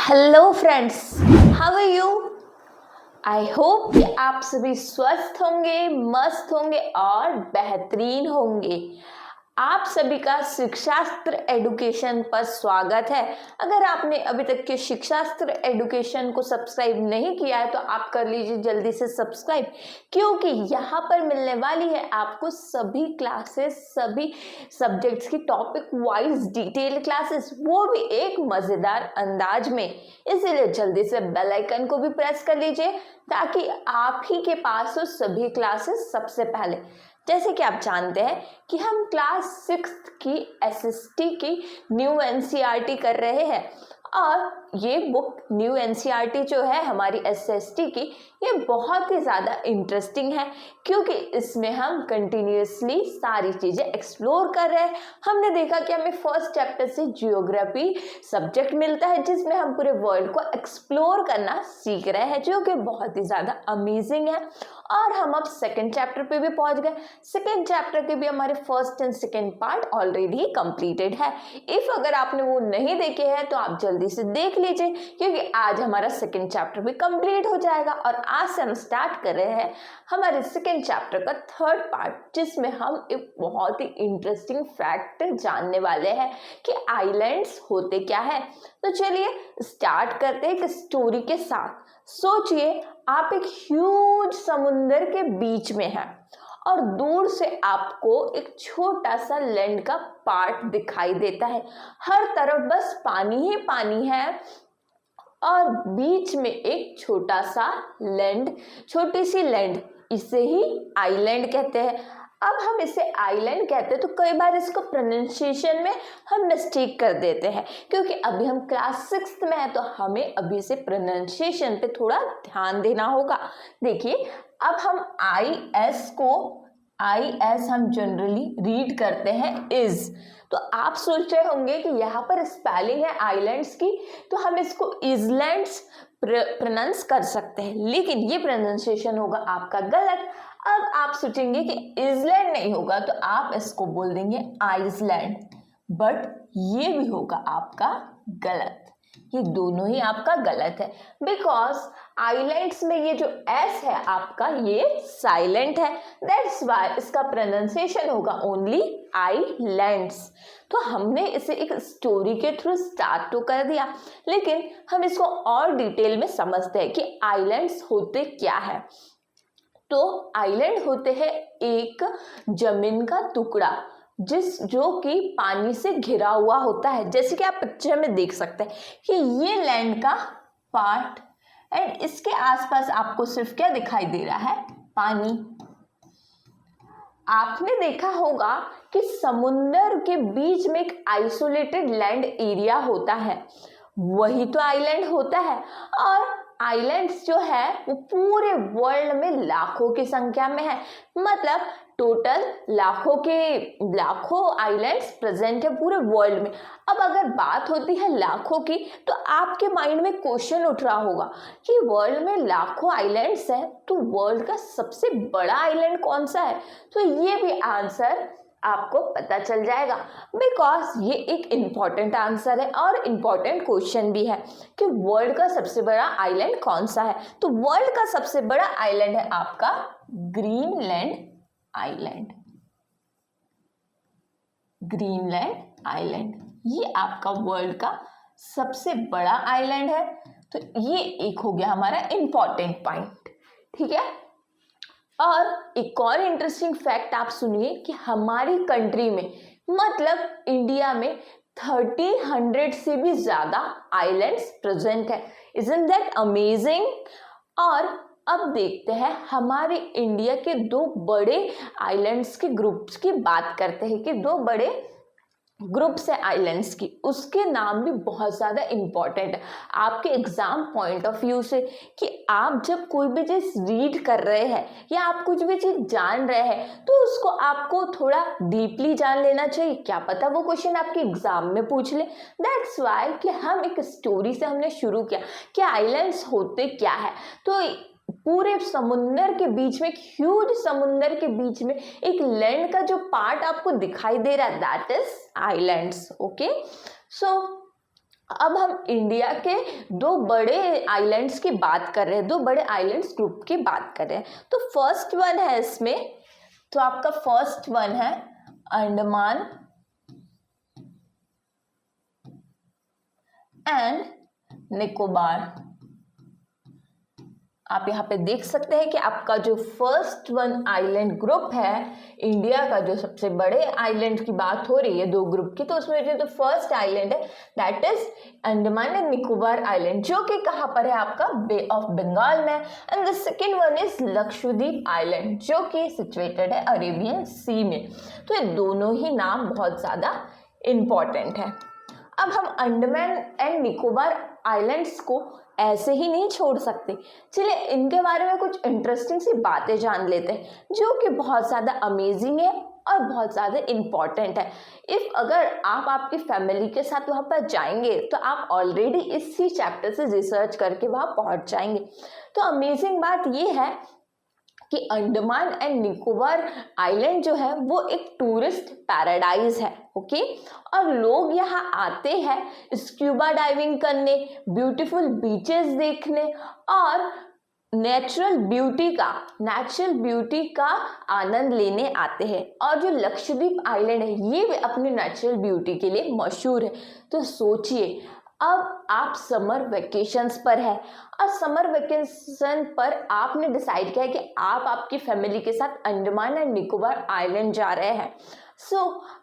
Hello friends, how are you. I hope कि आप सभी स्वस्थ होंगे, मस्त होंगे और बेहतरीन होंगे। आप सभी का शिक्षास्त्र एडुकेशन पर स्वागत है। अगर आपने अभी तक के शिक्षास्त्र एडुकेशन को सब्सक्राइब नहीं किया है तो आप कर लीजिए जल्दी से सब्सक्राइब, क्योंकि यहाँ पर मिलने वाली है आपको सभी क्लासेस, सभी सब्जेक्ट्स की टॉपिक वाइज डिटेल क्लासेस, वो भी एक मज़ेदार अंदाज में। इसीलिए जल्दी से बेल आइकन को भी प्रेस कर लीजिए ताकि आप ही के पास हो सभी क्लासेस सबसे पहले। जैसे कि आप जानते हैं कि हम क्लास 6 की एसएसटी की न्यू एनसीईआरटी कर रहे हैं और ये बुक न्यू एनसीईआरटी जो है हमारी एसएसटी की, ये बहुत ही ज़्यादा इंटरेस्टिंग है क्योंकि इसमें हम कंटिन्यूसली सारी चीज़ें एक्सप्लोर कर रहे हैं। हमने देखा कि हमें फर्स्ट चैप्टर से जियोग्राफी सब्जेक्ट मिलता है जिसमें हम पूरे वर्ल्ड को एक्सप्लोर करना सीख रहे हैं, जो कि बहुत ही ज़्यादा अमेजिंग है। और हम अब सेकेंड चैप्टर पे भी पहुंच गए। सेकेंड चैप्टर के भी हमारे first and second part already completed है। इफ अगर आपने वो नहीं देखे हैं तो आप जल्दी से देख लीजिए, क्योंकि आज हमारा सेकेंड चैप्टर भी कंप्लीट हो जाएगा। और आज से हम स्टार्ट कर रहे हैं हमारे सेकेंड चैप्टर का थर्ड पार्ट, जिसमें हम एक बहुत ही इंटरेस्टिंग फैक्ट जानने वाले हैं कि आइलैंड्स होते क्या है। तो चलिए स्टार्ट करते हैं एक स्टोरी के साथ। सोचिए आप एक ह्यूज समुंदर के बीच में हैं और दूर से आपको एक छोटा सा लैंड का पार्ट दिखाई देता है। हर तरफ बस पानी ही पानी है और बीच में एक छोटा सा लैंड, छोटी सी लैंड, इसे ही आइलैंड कहते हैं। अब हम इसे आइलैंड कहते हैं तो कई बार इसको प्रोनाउंसिएशन में हम मिस्टेक कर देते हैं, क्योंकि अभी हम क्लास 6 में हैं तो हमें अभी से प्रोनाउंसिएशन पे थोड़ा ध्यान देना होगा। देखिए अब हम आई एस हम जनरली रीड करते हैं इज, तो आप सोच रहे होंगे कि यहाँ पर स्पेलिंग है आइलैंड्स की तो हम इसको इजलैंड्स प्रोनाउंस कर सकते हैं, लेकिन ये प्रोनाउंसिएशन होगा आपका गलत। अब आप सोचेंगे कि इजलैंड नहीं होगा तो आप इसको बोल देंगे आइसलैंड, बट ये भी होगा आपका गलत। ये दोनों ही आपका गलत है, बिकॉज आइलैंड्स में ये जो एस है आपका ये साइलेंट है, दैट्स वाई इसका प्रोनाउंसिएशन होगा ओनली आइलैंड्स। तो हमने इसे एक स्टोरी के थ्रू स्टार्ट तो कर दिया, लेकिन हम इसको और डिटेल में समझते हैं कि आइलैंड्स होते क्या है। तो आइलैंड होते हैं एक जमीन का टुकड़ा जो कि पानी से घिरा हुआ होता है। जैसे कि आप पिक्चर में देख सकते हैं कि ये लैंड का पार्ट एंड इसके आसपास आपको सिर्फ क्या दिखाई दे रहा है, पानी। आपने देखा होगा कि समुंदर के बीच में एक आइसोलेटेड लैंड एरिया होता है, वही तो आइलैंड होता है। और आइलैंड्स जो है वो पूरे वर्ल्ड में लाखों की संख्या में है, मतलब टोटल लाखों आइलैंड्स प्रेजेंट है पूरे वर्ल्ड में। अब अगर बात होती है लाखों की तो आपके माइंड में क्वेश्चन उठ रहा होगा कि वर्ल्ड में लाखों आइलैंड्स है तो वर्ल्ड का सबसे बड़ा आइलैंड कौन सा है। तो ये भी आंसर आपको पता चल जाएगा, बिकॉज ये एक इम्पॉर्टेंट आंसर है और इम्पॉर्टेंट क्वेश्चन भी है कि वर्ल्ड का सबसे बड़ा आइलैंड कौन सा है। तो वर्ल्ड का सबसे बड़ा आइलैंड है आपका ग्रीनलैंड आइलैंड। ग्रीनलैंड आइलैंड ये आपका वर्ल्ड का सबसे बड़ा आइलैंड है। तो ये एक हो गया हमारा इम्पॉर्टेंट पॉइंट, ठीक है। और एक और इंटरेस्टिंग फैक्ट आप सुनिए कि हमारी कंट्री में, मतलब इंडिया में 1300 से भी ज्यादा आइलैंड्स प्रेजेंट है। Isn't that amazing. और अब देखते हैं हमारे इंडिया के दो बड़े आइलैंड्स के ग्रुप्स की बात करते हैं कि दो बड़े ग्रुप्स है आइलैंड्स की, उसके नाम भी बहुत ज़्यादा इम्पॉर्टेंट है आपके एग्जाम पॉइंट ऑफ व्यू से, कि आप जब कोई भी चीज़ रीड कर रहे हैं या आप कुछ भी चीज़ जान रहे हैं तो उसको आपको थोड़ा डीपली जान लेना चाहिए। क्या पता वो क्वेश्चन आपके एग्जाम में पूछ ले। दैट्स वाई कि हम एक स्टोरी से हमने शुरू किया कि आइलैंड्स होते क्या है। तो पूरे समुंदर के बीच में, एक ह्यूज समुंदर के बीच में एक लैंड का जो पार्ट आपको दिखाई दे रहा है दैट इज आइलैंड्स। ओके, सो अब हम इंडिया के दो बड़े आइलैंड्स की बात कर रहे हैं, दो बड़े आइलैंड्स ग्रुप की बात कर रहे हैं। तो फर्स्ट वन है इसमें, तो आपका फर्स्ट वन है अंडमान एंड निकोबार। आप यहाँ पे देख सकते हैं कि आपका जो फर्स्ट वन आइलैंड ग्रुप है इंडिया का, जो सबसे बड़े आइलैंड की बात हो रही है दो ग्रुप की, तो उसमें जो फर्स्ट आइलैंड है that is Andaman and Nicobar island, जो कि कहाँ पर है आपका बे ऑफ बंगाल में। And the second one is Lakshadweep island, जो कि सिचुएटेड है अरेबियन सी में। तो ये दोनों ही नाम बहुत ज़्यादा इम्पॉर्टेंट है। अब हम अंडमान एंड निकोबार आइलैंड्स को ऐसे ही नहीं छोड़ सकते, चलिए इनके बारे में कुछ इंटरेस्टिंग सी बातें जान लेते हैं, जो कि बहुत ज़्यादा अमेजिंग है और बहुत ज़्यादा इम्पॉर्टेंट है। इफ़ अगर आप आपकी फैमिली के साथ वहाँ पर जाएंगे तो आप ऑलरेडी इसी चैप्टर से रिसर्च करके वहाँ पहुँच जाएंगे। तो अमेजिंग बात ये है कि अंडमान एंड निकोबार आइलैंड जो है वो एक टूरिस्ट पैराडाइज है, ओके। और लोग यहाँ आते हैं स्क्यूबा डाइविंग करने, ब्यूटीफुल बीचेस देखने और नेचुरल ब्यूटी का आनंद लेने आते हैं। और जो लक्षद्वीप आइलैंड है ये भी अपनी नेचुरल ब्यूटी के लिए मशहूर है। तो सोचिए, अब आप समर वेकेशंस पर है और समर वेकेशन पर आपने डिसाइड किया है कि आप आपकी फैमिली के साथ अंडमान एंड निकोबार आइलैंड जा रहे हैं। सो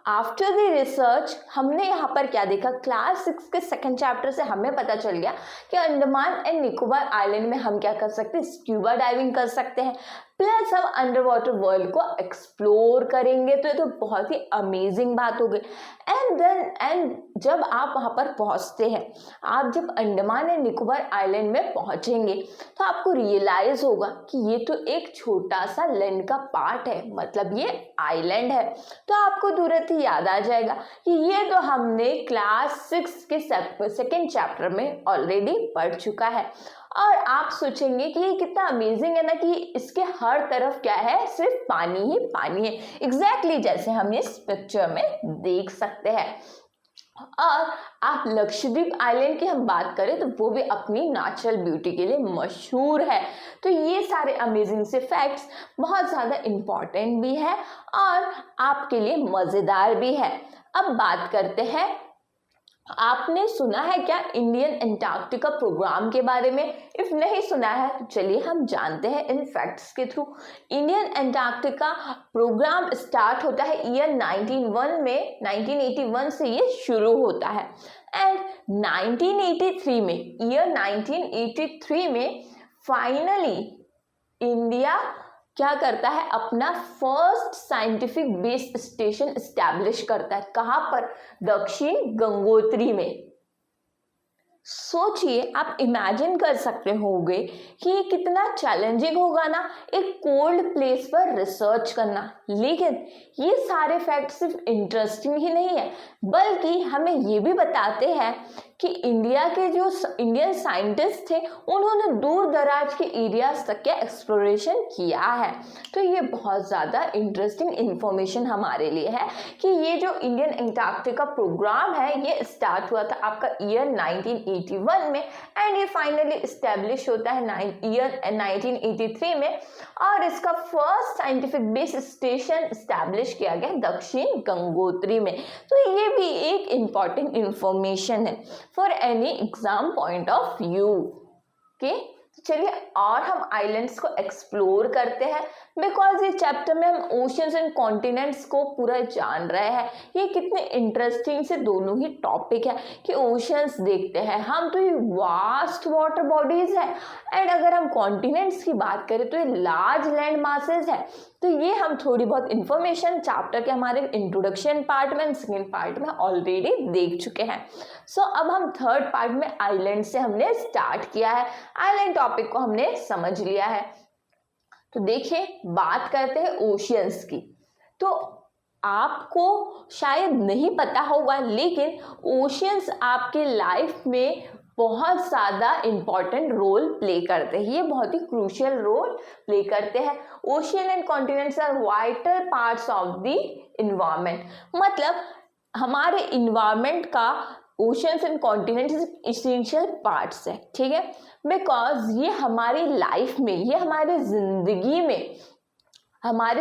आफ्टर द रिसर्च हमने यहाँ पर क्या देखा, क्लास 6 के सेकंड चैप्टर से हमें पता चल गया कि अंडमान एंड निकोबार आइलैंड में हम क्या कर सकते हैं, स्क्यूबा डाइविंग कर सकते हैं, प्लस हम अंडर वाटर वर्ल्ड को एक्सप्लोर करेंगे। तो ये तो बहुत ही अमेजिंग बात हो गई। एंड जब आप वहाँ पर पहुँचते हैं, आप जब अंडमान एंड निकोबार आइलैंड में पहुँचेंगे तो आपको रियलाइज होगा कि ये तो एक छोटा सा लैंड का पार्ट है, मतलब ये आइलैंड है। तो आपको तुरंत ही याद आ जाएगा कि ये तो हमने क्लास 6 के सेकेंड चैप्टर में ऑलरेडी पढ़ चुका है। और आप सोचेंगे कि ये कितना अमेजिंग है ना कि इसके हर तरफ क्या है, सिर्फ पानी ही पानी है, एग्जैक्टली जैसे हम इस पिक्चर में देख सकते हैं। और आप लक्षद्वीप आइलैंड की हम बात करें तो वो भी अपनी नेचुरल ब्यूटी के लिए मशहूर है। तो ये सारे अमेजिंग से फैक्ट्स बहुत ज़्यादा इम्पॉर्टेंट भी है और आपके लिए मज़ेदार भी है। अब बात करते हैं, आपने सुना है क्या इंडियन एंटार्क्टिका प्रोग्राम के बारे में? इफ नहीं सुना है तो चलिए हम जानते हैं इन फैक्ट्स के through. Indian Antarctica program start होता है ईयर 1981 से ये शुरू होता है। एंड 1983 में फाइनली इंडिया क्या करता है, अपना first scientific base station establish करता है। कहाँ पर? दक्षिण गंगोत्री में। सोचिए, आप इमेजिन कर सकते होंगे कि ये कितना चैलेंजिंग होगा ना एक कोल्ड प्लेस पर रिसर्च करना। लेकिन ये सारे फैक्ट सिर्फ इंटरेस्टिंग ही नहीं है, बल्कि हमें ये भी बताते हैं कि इंडिया के जो इंडियन साइंटिस्ट थे उन्होंने दूर दराज के एरियाज तक के एक्सप्लोरेशन किया है। तो ये बहुत ज़्यादा इंटरेस्टिंग इंफॉर्मेशन हमारे लिए है कि ये जो इंडियन एंटार्क्टिका प्रोग्राम है ये स्टार्ट हुआ था आपका ईयर 1981 में एंड ये फाइनली इस्टेब्लिश होता है ईयर 1983 में। और इसका first scientific base station establish किया गया दक्षिण गंगोत्री में। तो ये भी एक इम्पॉर्टेंट इंफॉर्मेशन है for any exam point of view. Okay, चलिए और हम आइलैंड्स को एक्सप्लोर करते हैं, बिकॉज ये चैप्टर में हम ओशियंस एंड कॉन्टिनेंट्स को पूरा जान रहे हैं। ये कितने इंटरेस्टिंग से दोनों ही टॉपिक है कि ओशियंस देखते हैं हम तो ये वास्ट वाटर बॉडीज है, एंड अगर हम कॉन्टिनेंट्स की बात करें तो ये लार्ज लैंड मासेस है। तो ये हम थोड़ी बहुत इंफॉर्मेशन चैप्टर के हमारे इंट्रोडक्शन पार्ट में एंड सेकेंड पार्ट में ऑलरेडी देख चुके हैं। सो अब हम थर्ड पार्ट में आइलैंड से हमने स्टार्ट किया है, आइलैंड टॉपिक को हमने समझ लिया है। तो देखिए, बात करते हैं ओशियंस की। तो आपको शायद नहीं पता होगा, लेकिन ओशियंस आपके लाइफ में बहुत ज़्यादा इम्पॉर्टेंट रोल प्ले करते हैं। ये बहुत ही क्रूशियल रोल प्ले करते हैं। Ocean and continents are vital parts of the environment, मतलब हमारे इन्वायरमेंट का oceans and continents essential parts है, ठीक है, बिकॉज ये हमारी लाइफ में, ये हमारे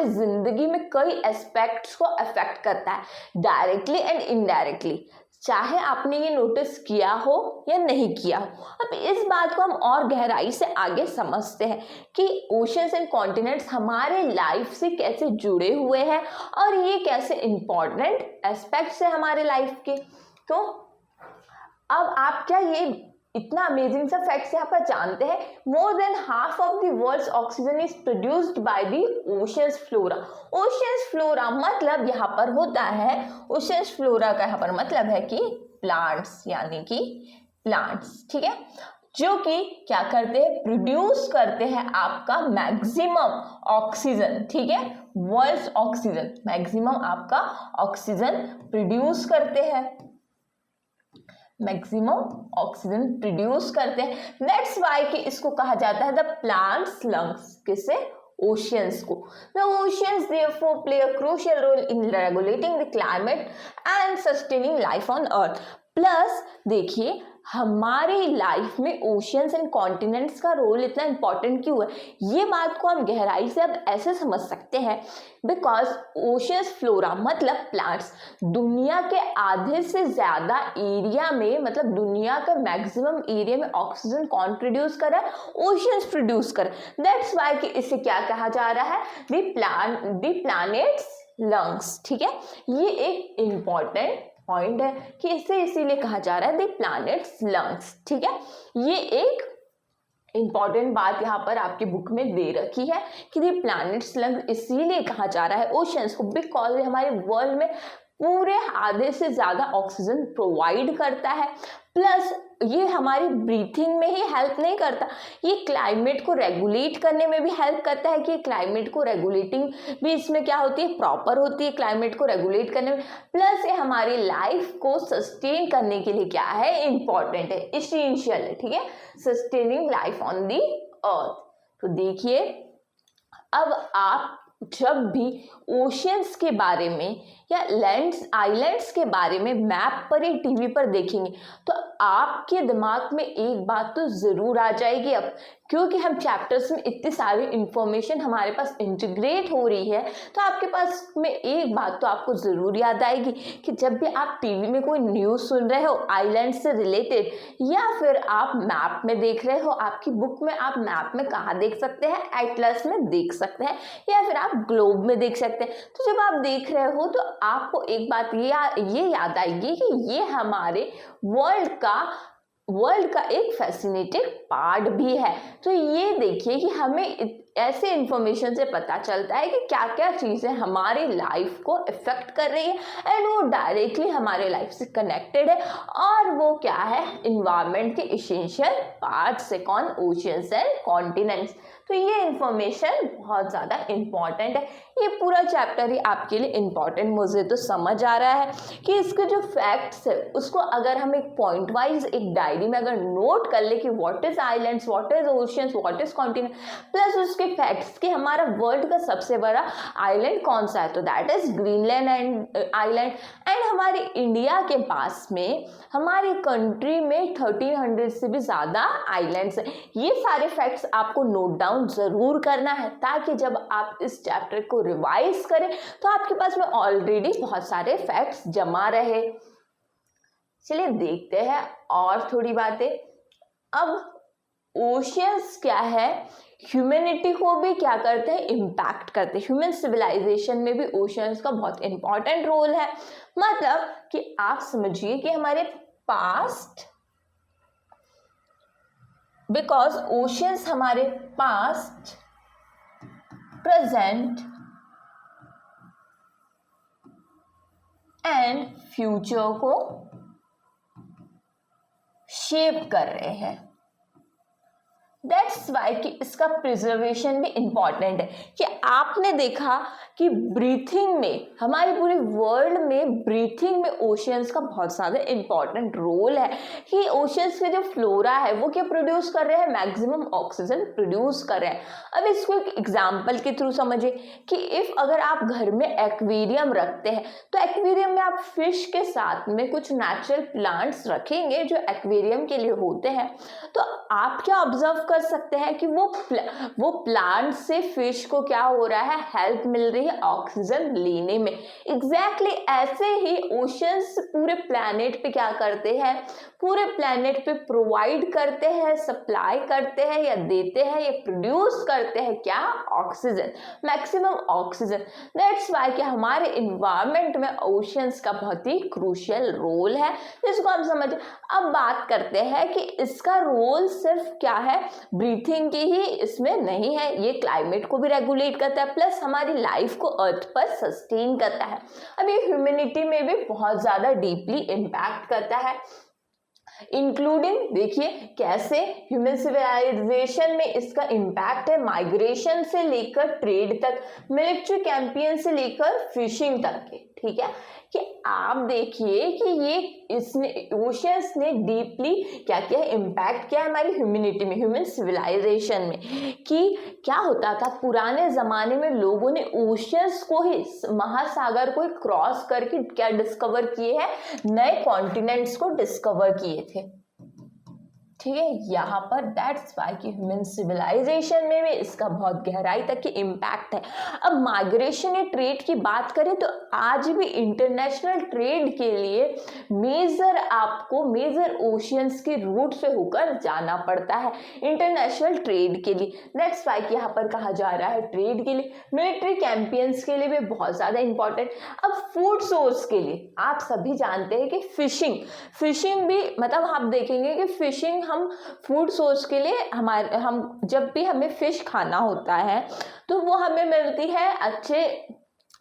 जिंदगी में कई एस्पेक्ट्स को अफेक्ट करता है डायरेक्टली एंड इनडायरेक्टली, चाहे आपने ये नोटिस किया हो या नहीं किया हो। अब इस बात को हम और गहराई से आगे समझते हैं कि ओशंस एंड कॉन्टिनेंट्स हमारे लाइफ से कैसे जुड़े हुए हैं और ये कैसे इंपॉर्टेंट एस्पेक्ट्स है हमारे लाइफ के। तो अब आप क्या ये इतना अमेजिंग सा फैक्ट्स यहाँ पर जानते हैं, more than half of the world's oxygen is produced by the oceans flora. Oceans flora मतलब यहाँ पर होता है, ओशंस फ्लोरा का यहाँ पर मतलब है कि प्लांट्स, यानी कि प्लांट्स, ठीक है, जो कि क्या करते हैं, प्रोड्यूस करते हैं आपका मैक्सिमम ऑक्सीजन, ठीक है, वर्ल्ड्स ऑक्सीजन, मैक्सिमम आपका ऑक्सीजन प्रोड्यूस करते हैं, मैक्सिमम ऑक्सीजन प्रोड्यूस करते हैं। दैट्स वाई कि इसको कहा जाता है द प्लांट्स लंग्स, किसे, ओशियंस को। The oceans therefore play a crucial role in regulating the climate and sustaining life on earth. Plus देखिए हमारी लाइफ में ओशियंस एंड कॉन्टिनेंट्स का रोल इतना इंपॉर्टेंट क्यों है, ये बात को हम गहराई से अब ऐसे समझ सकते हैं, बिकॉज ओशियंस फ्लोरा मतलब प्लांट्स दुनिया के आधे से ज्यादा एरिया में, मतलब दुनिया के मैक्सिमम एरिया में ऑक्सीजन कौन प्रोड्यूस कर रहा है, ओशियंस प्रोड्यूस कर। दैट्स वाई कि इसे क्या कहा जा रहा है, द प्लैनेट्स लंग्स, ठीक है, ये एक इंपॉर्टेंट पॉइंट है कि इसे इसीलिए कहा जा रहा है द प्लैनेट्स लंग्स, ठीक है। ये एक इंपॉर्टेंट बात यहाँ पर आपकी बुक में दे रखी है कि द प्लैनेट्स लंग्स इसीलिए कहा जा रहा है ओशंस को, बिकॉज हमारे वर्ल्ड में पूरे आधे से ज्यादा ऑक्सीजन प्रोवाइड करता है। प्लस ये हमारी ब्रीथिंग में ही हेल्प नहीं करता, ये क्लाइमेट को रेगुलेट करने में भी हेल्प करता है कि क्लाइमेट को रेगुलेटिंग भी इसमें क्या होती है, प्रॉपर होती है क्लाइमेट को रेगुलेट करने में। प्लस ये हमारी लाइफ को सस्टेन करने के लिए क्या है, इंपॉर्टेंट है, इसेंशियल है, ठीक है, सस्टेनिंग लाइफ ऑन दी अर्थ। तो देखिए अब आप जब भी ओशियंस के बारे में या लैंड्स आइलैंड्स के बारे में मैप पर या टीवी पर देखेंगे तो आपके दिमाग में एक बात तो जरूर आ जाएगी अब, क्योंकि हम चैप्टर्स में इतनी सारी इंफॉर्मेशन हमारे पास इंटीग्रेट हो रही है, तो आपके पास में एक बात तो आपको जरूर याद आएगी कि जब भी आप टीवी में कोई न्यूज़ सुन रहे हो आइलैंड से रिलेटेड, या फिर आप मैप में देख रहे हो, आपकी बुक में आप मैप में कहाँ देख सकते हैं, एटलस में देख सकते हैं, या फिर आप ग्लोब में देख सकते हैं। तो जब आप देख रहे हो तो आपको एक बात ये याद आएगी कि ये हमारे वर्ल्ड का एक फैसिनेटिंग पार्ट भी है। तो ये देखिए कि हमें ऐसे इंफॉर्मेशन से पता चलता है कि क्या क्या चीज़ें हमारी लाइफ को इफेक्ट कर रही है एंड वो डायरेक्टली हमारे लाइफ से कनेक्टेड है, और वो क्या है, इन्वायरमेंट के इसेंशियल पार्ट्स है, कौन, ओशियंस एंड कॉन्टिनेंट्स। तो ये इंफॉर्मेशन बहुत ज़्यादा इम्पॉर्टेंट है, ये पूरा चैप्टर ही आपके लिए इम्पॉर्टेंट मुझे तो समझ आ रहा है कि इसके जो फैक्ट्स है उसको अगर हम एक पॉइंट वाइज एक डायरी में अगर नोट कर ले कि what is islands, what is oceans, what is continent, plus उसके फैक्ट्स कि हमारा वर्ल्ड का सबसे बड़ा आइलैंड कौन सा है, तो that is Greenland and island. And हमारे इंडिया के पास में हमारी कंट्री में 1300 से भी ज़्यादा आइलैंड्स हैं। ये सारे फैक्ट्स आपको नोट डाउन ज़रूर करना है ताकि जब आप इस चैप्टर को रिवाइज करें तो आपके पास में ऑलरेडी बहुत सारे फैक्ट्स जमा रहे। चलिए देखते हैं और थोड़ी बातें। अब ओशियंस क्या है, ह्यूमैनिटी को भी क्या करते हैं, इम्पैक्ट करते हैं। ह्यूमन सिविलाइजेशन में भी ओशियंस का बहुत इंपॉर्टेंट रोल है। मतलब कि आप समझिए कि हमारे पास्ट, बिकॉज ओशियंस हमारे पास्ट, प्रेजेंट एंड फ्यूचर को शेप कर रहे हैं। दैट्स वाई कि इसका प्रिजर्वेशन भी इम्पॉर्टेंट है। कि आपने देखा कि ब्रीथिंग में, हमारे पूरे वर्ल्ड में ब्रीथिंग में ओशियंस का बहुत ज़्यादा इम्पॉर्टेंट रोल है। कि ओशियंस के जो फ्लोरा है वो क्या प्रोड्यूस कर रहे हैं, मैक्सिमम ऑक्सीजन प्रोड्यूस कर रहे हैं। अब इसको एक एग्जाम्पल के थ्रू समझिए कि इफ़ अगर आप घर में एक्वेरियम रखते हैं तो एक्वेरियम में आप फिश के साथ में कुछ नेचुरल प्लांट्स रखेंगे जो एक्वेरियम के लिए होते हैं, तो आप क्या ऑब्जर्व कर सकते हैं कि वो प्लांट से फिश को क्या हो रहा है, हेल्प मिल रही है ऑक्सीजन लेने में। एग्जैक्टली ऐसे ही ओशंस पूरे प्लैनेट पे क्या करते हैं, पूरे प्लैनेट पे प्रोवाइड करते हैं, सप्लाई करते हैं या देते हैं या प्रोड्यूस करते हैं क्या, oxygen, maximum oxygen. That's why कि हमारे इन्वायरमेंट में ओशंस का बहुत ही क्रूशियल रोल है, जिसको हम समझे। अब बात करते हैं कि इसका रोल सिर्फ क्या है, ब्रीथिंग की ही इसमें नहीं है, ये क्लाइमेट को भी रेगुलेट करता है, प्लस हमारी लाइफ को अर्थ पर सस्टेन करता है। अब ये ह्यूमैनिटी में भी बहुत ज़्यादा डीपली इम्पैक्ट करता है, इंक्लूडिंग देखिए कैसे ह्यूमन सिविलाइजेशन में इसका इम्पैक्ट है, माइग्रेशन से लेकर ट्रेड तक, मिलिट्री कैंपेन से लेकर फिशिंग तक के। ठीक है, कि आप देखिए कि ये इसने ओशियंस ने डीपली क्या किया है, इम्पैक्ट किया है हमारी ह्यूमैनिटी में, ह्यूमन सिविलाइजेशन में। कि क्या होता था पुराने ज़माने में, लोगों ने ओशियंस को ही, महासागर को ही क्रॉस करके क्या डिस्कवर किए हैं, नए कॉन्टिनेंट्स को डिस्कवर किए थे। ठीक है, यहाँ पर दैट्स वाई कि ह्यूमन सिविलाइजेशन में भी इसका बहुत गहराई तक की इम्पैक्ट है। अब माइग्रेशन या ट्रेड की बात करें तो आज भी इंटरनेशनल ट्रेड के लिए मेजर ओशियंस के रूट से होकर जाना पड़ता है इंटरनेशनल ट्रेड के लिए। दैट्स वाई कि यहाँ पर कहा जा रहा है ट्रेड के लिए, मिलिट्री कैंपेन्स के लिए भी बहुत ज़्यादा इंपॉर्टेंट। अब फूड सोर्स के लिए आप सभी जानते हैं कि फिशिंग भी, मतलब आप देखेंगे कि फिशिंग हम फूड सोर्स के लिए, हम जब भी हमें फिश खाना होता है तो वो हमें मिलती है अच्छे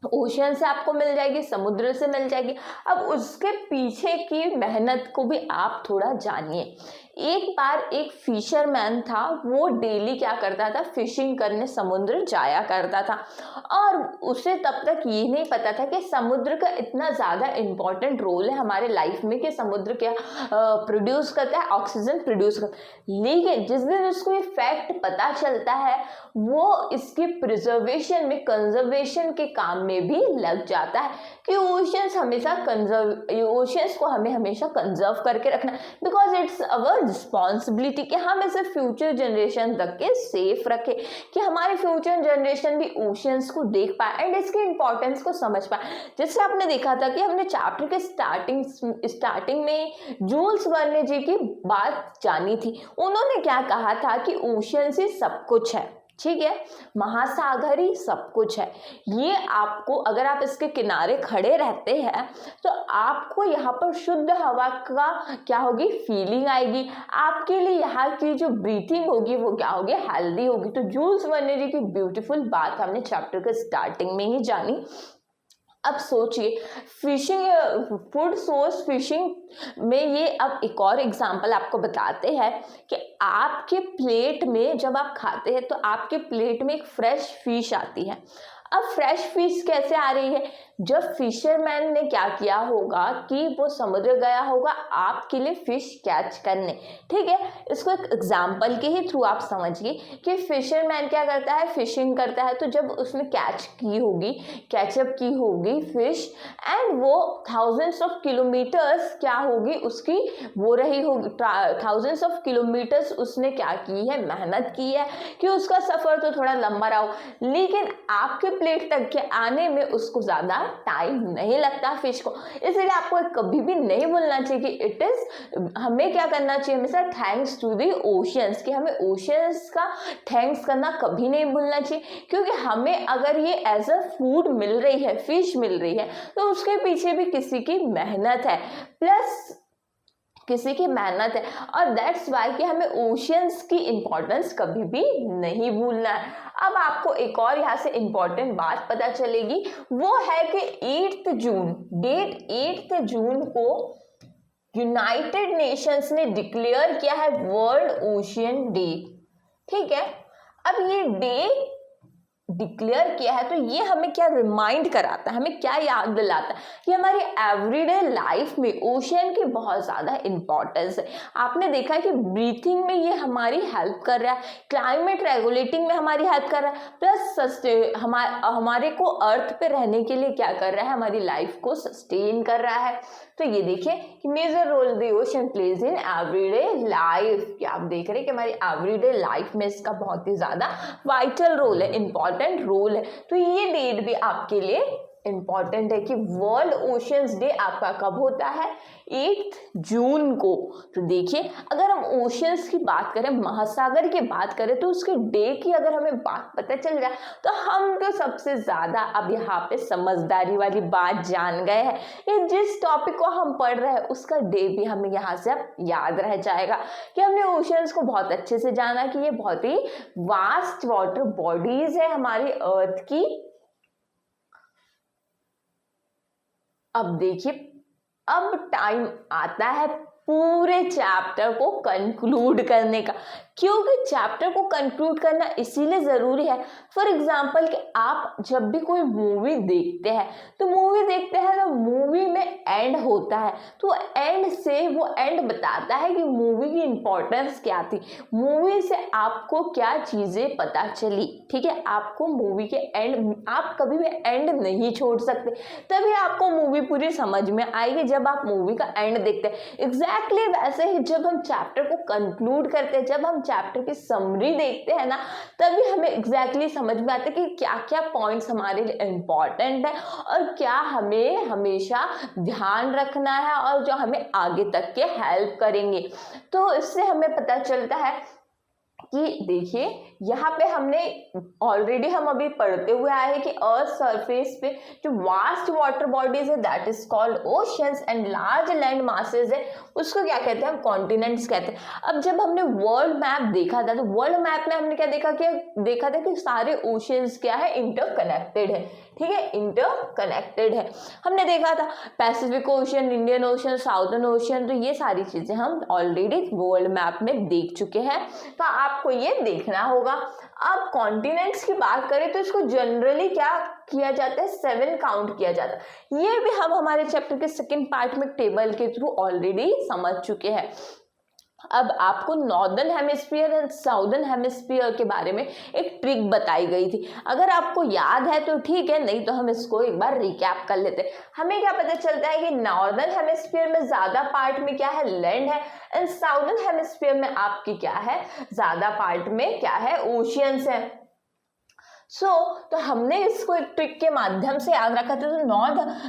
ओशन से, आपको मिल जाएगी, समुद्र से मिल जाएगी। अब उसके पीछे की मेहनत को भी आप थोड़ा जानिए। एक बार एक फिशरमैन था, वो डेली क्या करता था, फिशिंग करने समुद्र जाया करता था, और उसे तब तक ये नहीं पता था कि समुद्र का इतना ज़्यादा इम्पोर्टेंट रोल है हमारे लाइफ में, कि समुद्र क्या प्रोड्यूस करता है, ऑक्सीजन प्रोड्यूस करता है। लेकिन जिस दिन उसको ये फैक्ट पता चलता है, वो इसकी प्रिजर्वेशन में, कंजर्वेशन के काम में भी लग जाता है कि ओशंस को हमें हमेशा कंजर्व करके रखना, बिकॉज इट्स अवर रिस्पॉन्सिबिलिटी कि हम इसे फ्यूचर जनरेशन तक के सेफ रखें, कि हमारे फ्यूचर जनरेशन भी ओशंस को देख पाए एंड इसके इंपॉर्टेंस को समझ पाए। जैसे आपने देखा था कि हमने चैप्टर के स्टार्टिंग में जूल्स वर्ने जी की बात जानी थी। उन्होंने क्या कहा था कि ओशंस ही सब कुछ है, ठीक है, महासागर ही सब कुछ है। ये आपको, अगर आप इसके किनारे खड़े रहते हैं तो आपको यहाँ पर शुद्ध हवा का क्या होगी, फीलिंग आएगी, आपके लिए यहाँ की जो ब्रीथिंग होगी वो क्या होगी, हेल्दी होगी। तो जूल्स वर्ने जी की ब्यूटीफुल बात हमने चैप्टर के स्टार्टिंग में ही जानी। अब सोचिए फिशिंग, फूड सोर्स फिशिंग में ये, अब एक और एग्जांपल आपको बताते हैं कि आपके प्लेट में जब आप खाते हैं तो आपके प्लेट में एक फ्रेश फिश आती है। अब फ्रेश फिश कैसे आ रही है, जब फिशरमैन ने क्या किया होगा कि वो समुद्र गया होगा आपके लिए फिश कैच करने। ठीक है, इसको एक एग्जाम्पल के ही थ्रू आप समझिए कि फिशरमैन क्या करता है, फिशिंग करता है, तो जब उसने कैचअप की होगी फिश, एंड वो थाउजेंड्स ऑफ किलोमीटर्स क्या होगी उसकी, वो रही होगी, थाउजेंड्स ऑफ किलोमीटर्स उसने क्या की है, मेहनत की है कि उसका सफ़र तो थोड़ा लंबा रहा हो, लेकिन आपके प्लेट तक के आने में उसको ज़्यादा टाइम नहीं लगता फिश को। इसलिए आपको कभी भी नहीं भूलना चाहिए कि इट इज़, हमें क्या करना चाहिए हमेशा, थैंक्स टू दी ओशियंस, कि हमें ओशियंस का थैंक्स करना कभी नहीं भूलना चाहिए, क्योंकि हमें अगर ये एज अ फूड मिल रही है, फिश मिल रही है, तो उसके पीछे भी किसी की मेहनत है, और दैट्स वाई कि हमें ओशियंस की इंपॉर्टेंस कभी भी नहीं भूलना है। अब आपको एक और यहाँ से इंपॉर्टेंट बात पता चलेगी, वो है कि 8 जून को यूनाइटेड नेशंस ने डिक्लेयर किया है वर्ल्ड ओशियन डे। ठीक है। अब ये डे डिक्लेयर किया है तो ये हमें क्या रिमाइंड कराता है, हमें क्या याद दिलाता है कि हमारी एवरीडे लाइफ में ओशियन की बहुत ज़्यादा इंपॉर्टेंस है। आपने देखा कि ब्रीथिंग में ये हमारी हेल्प कर रहा है, क्लाइमेट रेगुलेटिंग में हमारी हेल्प कर रहा है, प्लस हमारे को अर्थ पे रहने के लिए क्या कर रहा है, हमारी लाइफ को सस्टेन कर रहा है। तो ये देखिए कि major role the ocean plays in everyday life, कि आप देख रहे हैं कि हमारी एवरीडे लाइफ में इसका बहुत ही ज़्यादा वाइटल रोल है, इंपॉर्टेंट रोल है। तो ये डेट भी आपके लिए इंपॉर्टेंट है कि वर्ल्ड ओशियंस डे आपका कब होता है, 8 जून को। तो देखिए अगर हम ओशियंस की बात करें, महासागर की बात करें, तो उसके डे की अगर हमें बात पता चल जाए तो हम तो सबसे ज़्यादा अब यहाँ पे समझदारी वाली बात जान गए हैं। ये जिस टॉपिक को हम पढ़ रहे हैं उसका डे भी हमें यहाँ से अब याद रह जाएगा कि हमने ओशियंस को बहुत अच्छे से जाना कि ये बहुत ही वास्ट वाटर बॉडीज है हमारी अर्थ की। अब देखिए अब टाइम आता है पूरे चैप्टर को कंक्लूड करने का, क्योंकि चैप्टर को कंक्लूड करना इसीलिए ज़रूरी है। फॉर एग्जाम्पल कि आप जब भी कोई मूवी देखते हैं तो मूवी में एंड होता है, तो एंड से वो एंड बताता है कि मूवी की इम्पोर्टेंस क्या थी, मूवी से आपको क्या चीज़ें पता चली। ठीक है, आपको मूवी के एंड, आप कभी भी एंड नहीं छोड़ सकते, तभी आपको मूवी पूरी समझ में आएगी जब आप मूवी का एंड देखते हैं। एग्जैक्टली वैसे ही जब हम चैप्टर को कंक्लूड करते हैं, जब हम चैप्टर की समरी देखते हैं ना, तभी हमें एग्जैक्टली समझ में आता है कि क्या क्या पॉइंट्स हमारे लिए इम्पॉर्टेंट है और क्या हमें हमेशा ध्यान रखना है और जो हमें आगे तक के हेल्प करेंगे। तो इससे हमें पता चलता है कि देखिए यहाँ पे हमने ऑलरेडी हम अभी पढ़ते हुए आए हैं कि अर्थ सरफेस पे जो वास्ट वाटर बॉडीज है that is called oceans, and large land masses है उसको क्या कहते हैं, हम कॉन्टिनेंट्स कहते हैं। अब जब हमने वर्ल्ड मैप देखा था तो वर्ल्ड मैप में हमने क्या देखा था कि सारे ओशियंस क्या है, इंटरकनेक्टेड है। ठीक है, इंटरकनेक्टेड है। हमने देखा था Pacific ocean, Indian ocean, southern ocean, तो ये सारी चीजें हम ऑलरेडी वर्ल्ड मैप में देख चुके हैं, तो आपको ये देखना होगा। अब कॉन्टिनेंट्स की बात करें तो इसको जनरली क्या किया जाता है, 7 काउंट किया जाता है। ये भी हम हमारे चैप्टर के सेकंड पार्ट में टेबल के थ्रू ऑलरेडी समझ चुके हैं। अब आपको northern hemisphere and southern hemisphere के बारे में एक ट्रिक बताई गई थी, अगर आपको याद है तो ठीक है, नहीं तो हम इसको एक बार रिकैप कर लेते हैं। हमें क्या पता चलता है कि नॉर्दर्न हेमिस्फीयर में ज्यादा पार्ट में क्या है, लैंड है, एंड साउदर्न हेमिस्फीयर में आपकी क्या है, ज्यादा पार्ट में क्या है, ओशियंस है। तो हमने इसको एक ट्रिक के माध्यम से याद रखा था, तो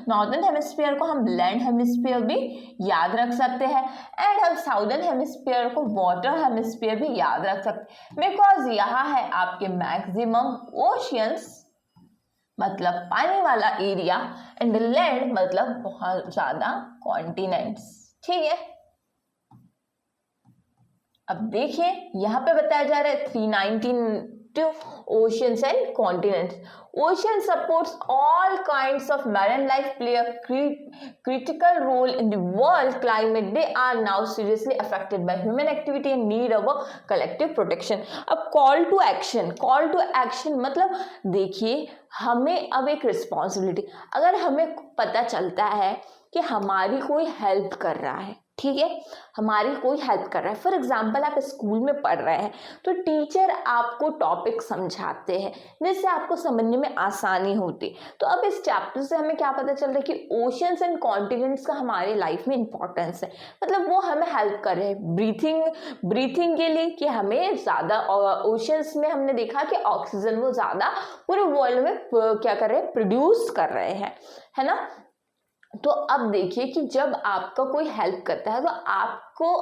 नॉर्दर्न हेमिस्फीयर को हम लैंड हेमिस्फीयर भी याद रख सकते हैं, एंड हम साउदर्न हेमिस्फीयर को वाटर हेमिस्फीयर भी याद रख सकते हैं, बिकॉज यहाँ है आपके मैक्सिमम ओशियंस मतलब पानी वाला एरिया, एंड लैंड मतलब बहुत ज्यादा कॉन्टिनेंट्स। ठीक है, अब देखिए यहाँ पे बताया जा रहा है 392 oceans and continents. Ocean supports all kinds of marine life, play a critical role in the world climate. They are now seriously affected by human activity and need our collective protection. अब call to action मतलब देखिए हमें अब एक responsibility, अगर हमें पता चलता है कि हमारी कोई हेल्प कर रहा है, ठीक है, हमारी कोई हेल्प कर रहा है, फॉर एग्जाम्पल आप स्कूल में पढ़ रहे हैं तो टीचर आपको टॉपिक समझाते हैं जिससे आपको समझने में आसानी होती। तो अब इस चैप्टर से हमें क्या पता चल रहा है कि ओशियंस एंड कॉन्टिनेंट्स का हमारी लाइफ में इंपॉर्टेंस है, मतलब वो हमें हेल्प कर रहे हैं ब्रीथिंग के लिए, कि हमें ज़्यादा ओशियंस में हमने देखा कि ऑक्सीजन वो ज़्यादा पूरे वर्ल्ड में क्या कर रहे हैं, प्रोड्यूस कर रहे हैं, है ना। तो अब देखिए कि जब आपका कोई हेल्प करता है तो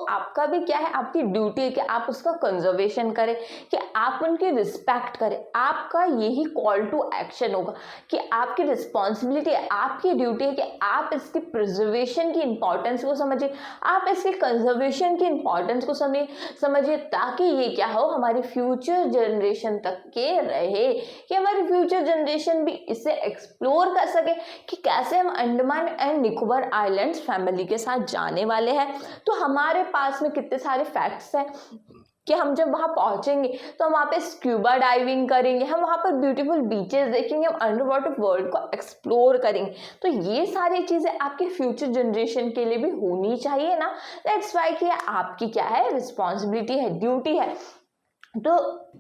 आपका भी क्या है, आपकी ड्यूटी है कि आप उसका कंजर्वेशन करें, कि आप उनकी रिस्पेक्ट करें। आपका यही कॉल टू एक्शन होगा कि आपकी रिस्पॉन्सिबिलिटी है, आपकी ड्यूटी है कि आप इसकी प्रिजर्वेशन की इंपॉर्टेंस को समझिए, आप इसके कंजर्वेशन की इंपॉर्टेंस को समझिए, ताकि ये क्या हो, हमारी फ्यूचर जनरेशन तक के रहे, कि हमारी फ्यूचर जनरेशन भी इसे एक्सप्लोर कर सके कि कैसे हम Andaman and Nicobar islands family के साथ जाने वाले हैं। तो हमारे पास में कितने सारे फैक्ट्स हैं कि हम जब वहाँ पहुँचेंगे तो हम वहाँ पे स्क्यूबा डाइविंग करेंगे, हम वहाँ पर ब्यूटीफुल बीचेस देखेंगे, हम अंडर वाटर वर्ल्ड को एक्सप्लोर करेंगे। तो ये सारी चीज़ें आपके फ्यूचर जनरेशन के लिए भी होनी चाहिए ना। दैट्स वाई कि आपकी क्या है, रिस्पॉन्सिबिलिटी है, ड्यूटी है। तो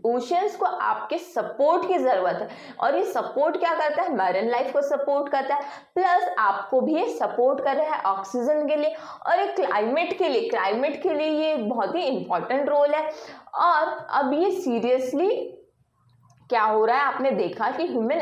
ओशियंस को आपके सपोर्ट की ज़रूरत है, और ये सपोर्ट क्या करता है, मैरिन लाइफ को सपोर्ट करता है, प्लस आपको भी ये सपोर्ट कर रहा है ऑक्सीजन के लिए और एक क्लाइमेट के लिए ये बहुत ही इंपॉर्टेंट रोल है। और अब ये सीरियसली क्या हो रहा है, आपने देखा कि ह्यूमन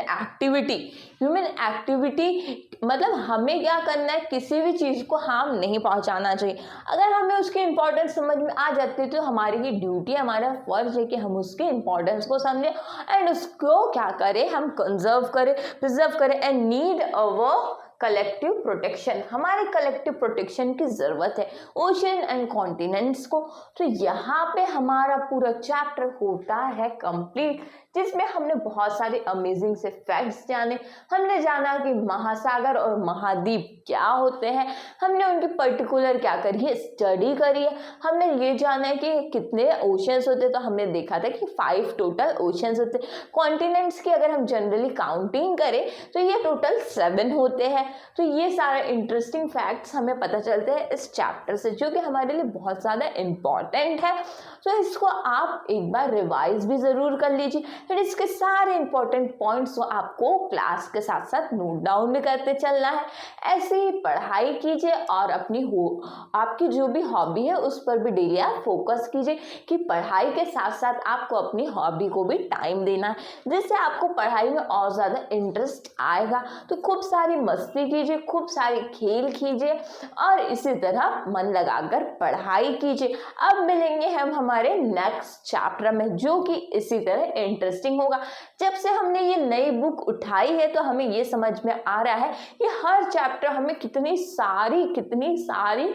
एक्टिविटी मतलब हमें क्या करना है, किसी भी चीज़ को हार्म नहीं पहुंचाना चाहिए। अगर हमें उसकी इम्पोर्टेंस समझ में आ जाती है तो हमारी ये ड्यूटी, हमारा फर्ज है कि हम उसके इम्पोर्टेंस को समझें एंड उसको क्या करें, हम प्रिजर्व करें and need our collective protection. हमारे कलेक्टिव प्रोटेक्शन की ज़रूरत है ओशियन एंड कॉन्टिनेंट्स को। तो यहाँ पे हमारा पूरा चैप्टर होता है कंप्लीट, जिसमें हमने बहुत सारे अमेजिंग से फैक्ट्स जाने। हमने जाना कि महासागर और महाद्वीप क्या होते हैं, हमने उनकी पर्टिकुलर क्या करी है, स्टडी करी है। हमने ये जाना है कि कितने ओशंस होते, तो हमने देखा था कि 5 टोटल ओशंस होते। कॉन्टिनेंट्स की अगर हम जनरली काउंटिंग करें तो ये टोटल 7 होते हैं। तो ये सारे इंटरेस्टिंग फैक्ट्स हमें पता चलते हैं इस चैप्टर से, जो कि हमारे लिए बहुत ज़्यादा इम्पॉर्टेंट है। तो इसको आप एक बार रिवाइज भी ज़रूर कर लीजिए, फिर इसके सारे इंपॉर्टेंट पॉइंट्स को आपको क्लास के साथ साथ नोट डाउन भी करते चलना है। ऐसे ही पढ़ाई कीजिए और आपकी जो भी हॉबी है उस पर भी डेली आप फोकस कीजिए कि पढ़ाई के साथ साथ आपको अपनी हॉबी को भी टाइम देना है, जिससे आपको पढ़ाई में और ज़्यादा इंटरेस्ट आएगा। तो खूब सारी मस्ती कीजिए, खूब सारे खेल कीजिए और इसी तरह मन लगाकर पढ़ाई कीजिए। अब मिलेंगे हम हमारे नेक्स्ट चैप्टर में, जो कि इसी तरह इंटरेस्टिंग होगा। जब से हमने ये नई बुक उठाई है तो हमें ये समझ में आ रहा है कि हर चैप्टर हमें कितनी सारी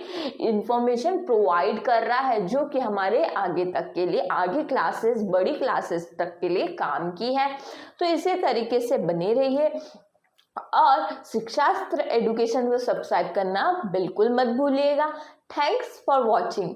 इंफॉर्मेशन प्रोवाइड कर रहा है, जो कि हमारे आगे तक के लिए, आगे क्लासेस, बड़ी क्लासेस तक के लिए काम की है। तो इसी तरीके से बने रहिए और शिक्षास्त्र एजुकेशन को सब्सक्राइब करना बिल्कुल मत भूलिएगा। Thanks for watching.